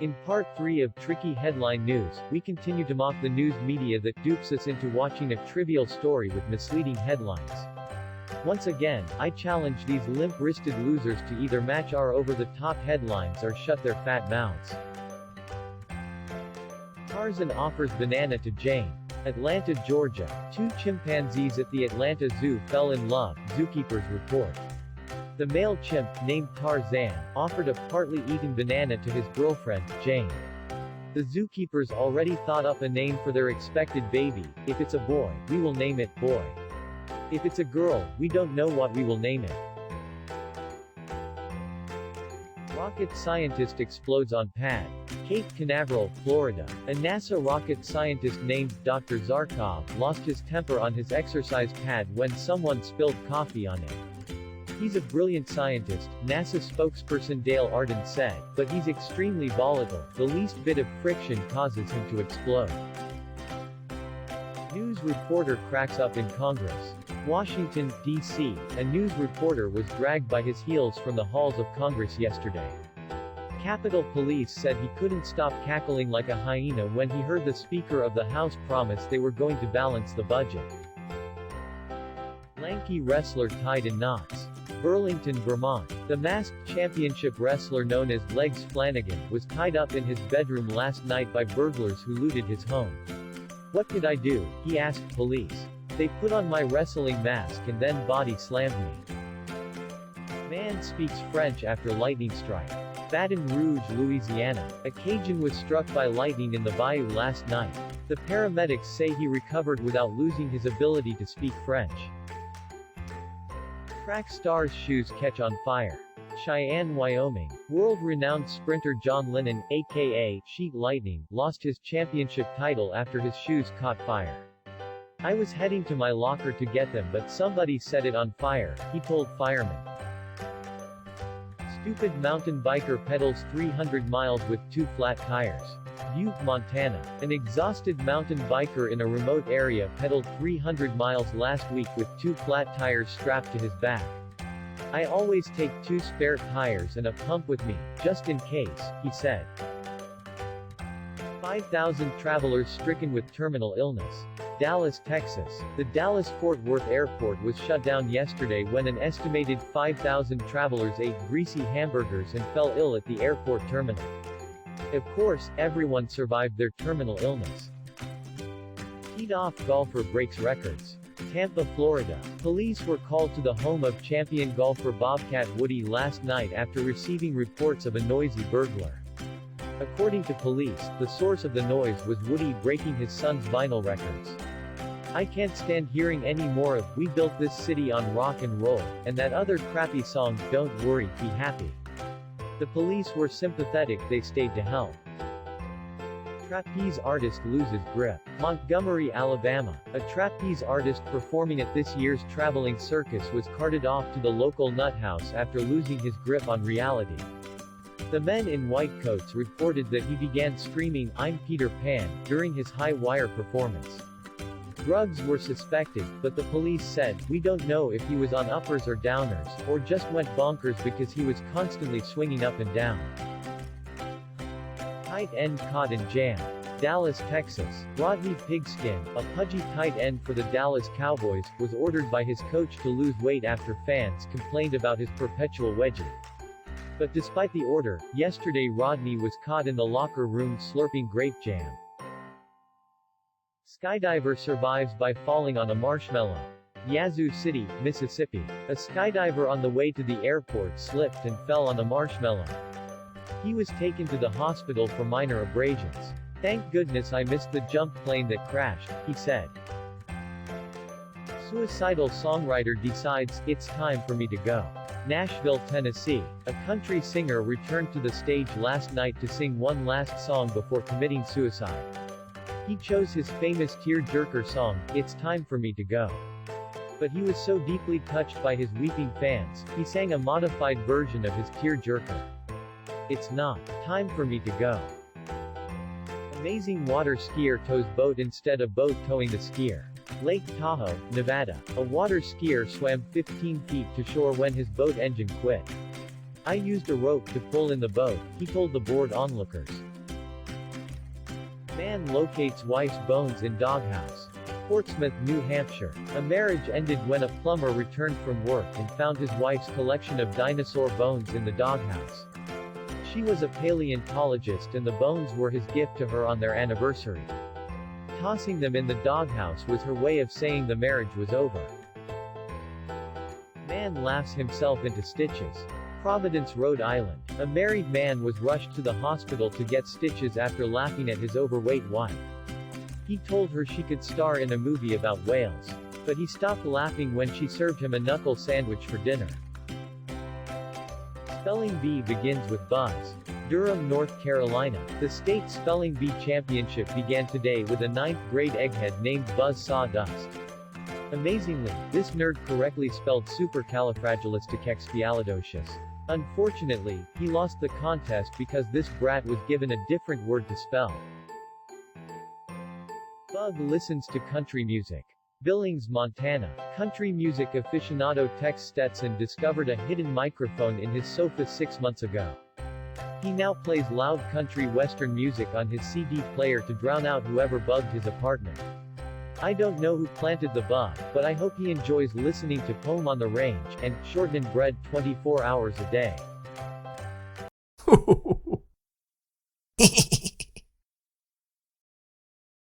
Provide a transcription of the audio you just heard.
In part 3 of Tricky Headline News, we continue to mock the news media that dupes us into watching a trivial story with misleading headlines. Once again, I challenge these limp-wristed losers to either match our over-the-top headlines or shut their fat mouths. Tarzan offers banana to Jane. Atlanta, Georgia. Two chimpanzees at the Atlanta Zoo fell in love, zookeepers report. The male chimp, named Tarzan, offered a partly eaten banana to his girlfriend, Jane. The zookeepers already thought up a name for their expected baby. If it's a boy, we will name it Boy. If it's a girl, we don't know what we will name it. Rocket scientist explodes on pad. Cape Canaveral, Florida. A NASA rocket scientist named Dr. Zarkov lost his temper on his exercise pad when someone spilled coffee on it. He's a brilliant scientist, NASA spokesperson Dale Arden said, but he's extremely volatile. The least bit of friction causes him to explode. News reporter cracks up in Congress. Washington, D.C. A news reporter was dragged by his heels from the halls of Congress yesterday. Capitol Police said he couldn't stop cackling like a hyena when he heard the Speaker of the House promise they were going to balance the budget. Lanky wrestler tied in knots. Burlington, Vermont. The masked championship wrestler known as Legs Flanagan was tied up in his bedroom last night by burglars who looted his home. "What could I do?" he asked police. "They put on my wrestling mask and then body slammed me." Man speaks French after lightning strike. Baton Rouge, Louisiana. A Cajun was struck by lightning in the bayou last night. The paramedics say he recovered without losing his ability to speak French. Track star's shoes catch on fire. Cheyenne, Wyoming. World-renowned sprinter John Lennon, aka Sheet Lightning, lost his championship title after his shoes caught fire. "I was heading to my locker to get them but somebody set it on fire," he told firemen. Stupid mountain biker pedals 300 miles with 2 flat tires. Butte, Montana. An exhausted mountain biker in a remote area pedaled 300 miles last week with 2 flat tires strapped to his back. "I always take 2 spare tires and a pump with me, just in case," he said. 5,000 travelers stricken with terminal illness. Dallas, Texas. The Dallas-Fort Worth Airport was shut down yesterday when an estimated 5,000 travelers ate greasy hamburgers and fell ill at the airport terminal. Of course, everyone survived their terminal illness. Teed-off golfer breaks records. Tampa, Florida. Police were called to the home of champion golfer Bobcat Woody last night after receiving reports of a noisy burglar. According to police, the source of the noise was Woody breaking his son's vinyl records. "I can't stand hearing any more of 'We Built This City on Rock and Roll' and that other crappy song 'Don't Worry, Be Happy.'" The police were sympathetic, they stayed to help. Trapeze artist loses grip. Montgomery, Alabama. A trapeze artist performing at this year's traveling circus was carted off to the local nut house after losing his grip on reality. The men in white coats reported that he began screaming, "I'm Peter Pan," during his high-wire performance. Drugs were suspected, but the police said, "We don't know if he was on uppers or downers, or just went bonkers because he was constantly swinging up and down." Tight end caught in jam. Dallas, Texas. Rodney Pigskin, a pudgy tight end for the Dallas Cowboys, was ordered by his coach to lose weight after fans complained about his perpetual wedgie. But despite the order, yesterday Rodney was caught in the locker room slurping grape jam. Skydiver survives by falling on a marshmallow. Yazoo City, Mississippi. A skydiver on the way to the airport slipped and fell on a marshmallow. He was taken to the hospital for minor abrasions. "Thank goodness I missed the jump plane that crashed," he said. Suicidal songwriter decides, "It's time for me to go." Nashville, Tennessee. A country singer returned to the stage last night to sing one last song before committing suicide. He chose his famous tear-jerker song, "It's Time for Me to Go." But he was so deeply touched by his weeping fans, he sang a modified version of his tear-jerker. "It's not time for me to go." Amazing water skier tows boat instead of boat towing the skier. Lake Tahoe, Nevada. A water skier swam 15 feet to shore when his boat engine quit. "I used a rope to pull in the boat," he told the bored onlookers. Man locates wife's bones in doghouse. Portsmouth, New Hampshire. A marriage ended when a plumber returned from work and found his wife's collection of dinosaur bones in the doghouse. She was a paleontologist and the bones were his gift to her on their anniversary. Tossing them in the doghouse was her way of saying the marriage was over. Man laughs himself into stitches. Providence, Rhode Island. A married man was rushed to the hospital to get stitches after laughing at his overweight wife. He told her she could star in a movie about whales. But he stopped laughing when she served him a knuckle sandwich for dinner. Spelling bee begins with buzz. Durham, North Carolina. The state spelling bee championship began today with a 9th grade egghead named Buzz Sawdust. Amazingly, this nerd correctly spelled supercalifragilisticexpialidocious. Unfortunately, he lost the contest because this brat was given a different word to spell. Bug listens to country music. Billings, Montana. Country music aficionado Tex Stetson discovered a hidden microphone in his sofa 6 months ago. He now plays loud country western music on his CD player to drown out whoever bugged his apartment. I don't know who planted the bug, but I hope he enjoys listening to Poem on the Range, and Shortening Bread 24 hours a day.